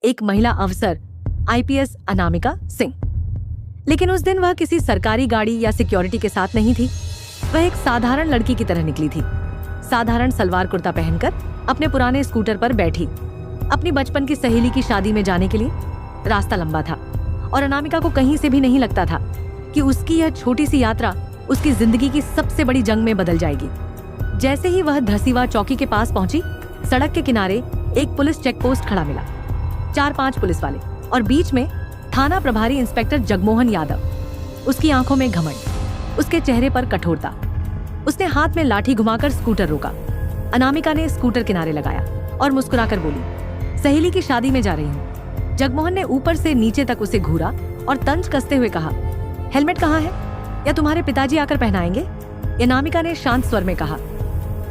एक महिला अफसर आईपीएस अनामिका सिंह। लेकिन उस दिन वह किसी सरकारी गाड़ी या सिक्योरिटी के साथ नहीं थी। वह एक साधारण लड़की की तरह निकली थी। साधारण सलवार कुर्ता पहनकर अपने पुराने स्कूटर पर बैठी अपनी बचपन की सहेली की शादी में जाने के लिए। रास्ता लंबा था और अनामिका को कहीं से भी नहीं लगता था कि उसकी यह छोटी सी यात्रा उसकी जिंदगी की सबसे बड़ी जंग में बदल जाएगी। जैसे ही वह धसीवा चौकी के पास पहुंची, सड़क के किनारे एक पुलिस चेक पोस्ट खड़ा मिला। 4-5 पुलिस वाले और बीच में थाना प्रभारी इंस्पेक्टर जगमोहन यादव। उसकी आंखों में घमंड, उसके चेहरे पर कठोरता। उसने हाथ में लाठी घुमाकर स्कूटर रोका। अनामिका ने स्कूटर किनारे लगाया और मुस्कुराकर बोली, सहेली की शादी में जा रही हूँ। जगमोहन ने ऊपर से नीचे तक उसे घूरा और तंज कसते हुए कहा, हेलमेट कहाँ है, या तुम्हारे पिताजी आकर पहनाएंगे? अनामिका ने शांत स्वर में कहा,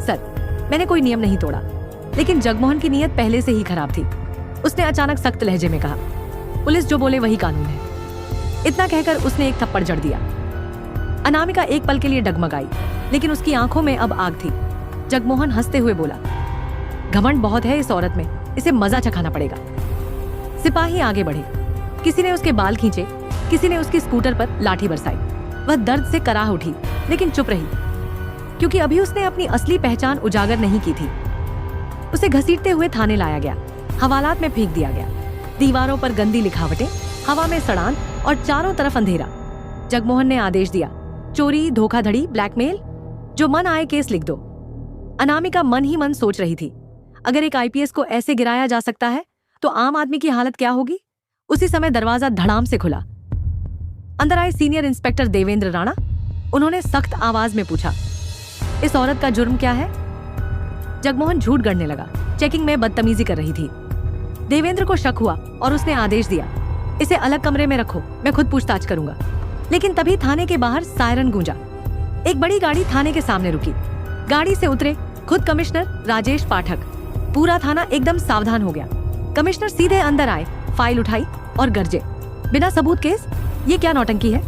सर, मैंने कोई नियम नहीं तोड़ा। लेकिन जगमोहन की नीयत पहले से ही खराब थी। उसने अचानक सख्त लहजे में कहा, पुलिस जो बोले वही कानून है। इतना कहकर उसने एक थप्पड़ जड़ दिया। अनामिका एक पल के लिए डगमगाई, लेकिन उसकी आंखों में अब आग थी। जगमोहन हंसते हुए बोला, घमंड बहुत है इस औरत में, इसे मजा चखाना पड़ेगा। सिपाही आगे बढ़े। किसी ने उसके बाल खींचे, किसी ने उसकी स्कूटर पर लाठी बरसाई। वह दर्द से कराह उठी, लेकिन चुप रही, क्योंकि अभी उसने अपनी असली पहचान उजागर नहीं की थी। उसे घसीटते हुए थाने लाया गया, हवालात में फेंक दिया गया। दीवारों पर गंदी लिखावटें, हवा में सड़ान और चारों तरफ अंधेरा। जगमोहन ने आदेश दिया, चोरी, धोखाधड़ी, ब्लैकमेल, जो मन आए केस लिख दो। अनामिका मन ही मन सोच रही थी, अगर एक आईपीएस को ऐसे गिराया जा सकता है तो आम आदमी की हालत क्या होगी। उसी समय दरवाजा धड़ाम से खुला। अंदर आए सीनियर इंस्पेक्टर देवेंद्र राणा। उन्होंने सख्त आवाज में पूछा, इस औरत का जुर्म क्या है? जगमोहन झूठ गढ़ने लगा, चेकिंग में बदतमीजी कर रही थी। देवेंद्र को शक हुआ और उसने आदेश दिया, इसे अलग कमरे में रखो, मैं खुद पूछताछ करूंगा। लेकिन तभी थाने के बाहर सायरन गूंजा। एक बड़ी गाड़ी थाने के सामने रुकी। गाड़ी से उतरे खुद कमिश्नर राजेश पाठक। पूरा थाना एकदम सावधान हो गया। कमिश्नर सीधे अंदर आए, फाइल उठाई और गरजे, बिना सबूत केस, ये क्या नौटंकी है?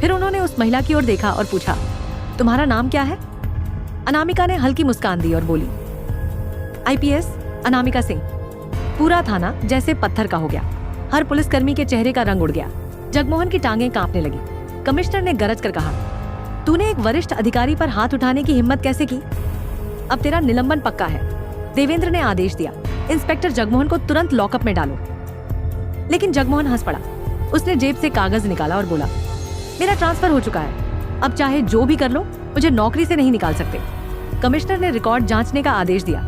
फिर उन्होंने उस महिला की ओर देखा और पूछा, तुम्हारा नाम क्या है? अनामिका ने हल्की मुस्कान दी और बोली, आईपीएस अनामिका सिंह। पूरा थाना जैसे पत्थर का हो गया। हर पुलिसकर्मी के चेहरे का रंग उड़ गया। जगमोहन की टांगें कांपने लगी। कमिश्नर ने गरज कर कहा, तूने एक वरिष्ठ अधिकारी पर हाथ उठाने की हिम्मत कैसे की? अब तेरा निलंबन पक्का है। देवेंद्र ने आदेश दिया, इंस्पेक्टर जगमोहन को तुरंत लॉकअप में डालो। लेकिन जगमोहन हंस पड़ा। उसने जेब से कागज निकाला और बोला, मेरा ट्रांसफर हो चुका है, अब चाहे जो भी कर लो, मुझे नौकरी से नहीं निकाल सकते। कमिश्नर ने रिकॉर्ड जांचने का आदेश दिया।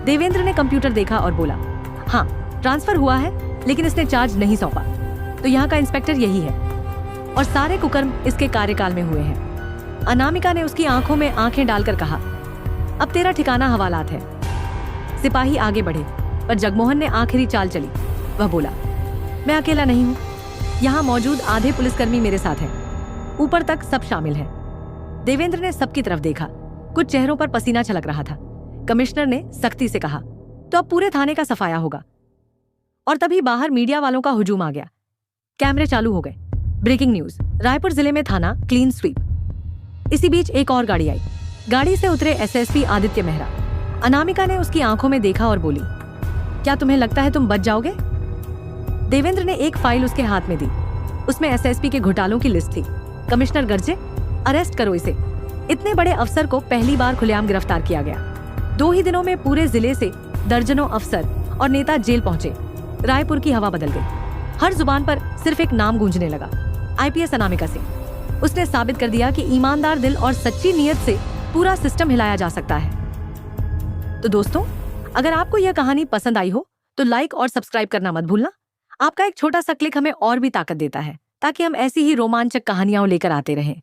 देवेंद्र ने कंप्यूटर देखा और बोला, हाँ, ट्रांसफर हुआ है, लेकिन इसने चार्ज नहीं सौंपा, तो यहाँ का इंस्पेक्टर यही है और सारे कुकर्म इसके कार्यकाल में हुए हैं। अनामिका ने उसकी आंखों में आंखें डालकर कहा, अब तेरा ठिकाना हवालात है। सिपाही आगे बढ़े, पर जगमोहन ने आखिरी चाल चली। वह बोला, मैं अकेला नहीं हूँ, यहाँ मौजूद आधे पुलिसकर्मी मेरे साथ हैं, ऊपर तक सब शामिल हैं। देवेंद्र ने सबकी तरफ देखा। कुछ चेहरों पर पसीना छलक रहा था। कमिश्नर ने सख्ती से कहा, तो अब पूरे थाने का सफाया होगा। और तभी बाहर मीडिया वालों का हुजूम आ गया। कैमरे चालू हो गए। ब्रेकिंग न्यूज, रायपुर जिले में थाना क्लीन स्वीप। इसी बीच एक और गाड़ी आई। गाड़ी से उतरे एसएसपी आदित्य मेहरा। अनामिका ने उसकी आंखों में देखा और बोली, क्या तुम्हें लगता है तुम बच जाओगे? देवेंद्र ने एक फाइल उसके हाथ में दी। उसमें एसएसपी के घोटालों की लिस्ट थी। कमिश्नर गरजे, अरेस्ट करो इसे। इतने बड़े अफसर को पहली बार खुलेआम गिरफ्तार किया गया। 2 ही दिनों में पूरे जिले से दर्जनों अफसर और नेता जेल पहुंचे। रायपुर की हवा बदल गई। हर जुबान पर सिर्फ एक नाम गूंजने लगा, आईपीएस अनामिका सिंह। उसने साबित कर दिया कि ईमानदार दिल और सच्ची नीयत से पूरा सिस्टम हिलाया जा सकता है। तो दोस्तों, अगर आपको यह कहानी पसंद आई हो तो लाइक और सब्सक्राइब करना मत भूलना। आपका एक छोटा सा क्लिक हमें और भी ताकत देता है, ताकि हम ऐसी ही रोमांचक कहानियां लेकर आते रहें।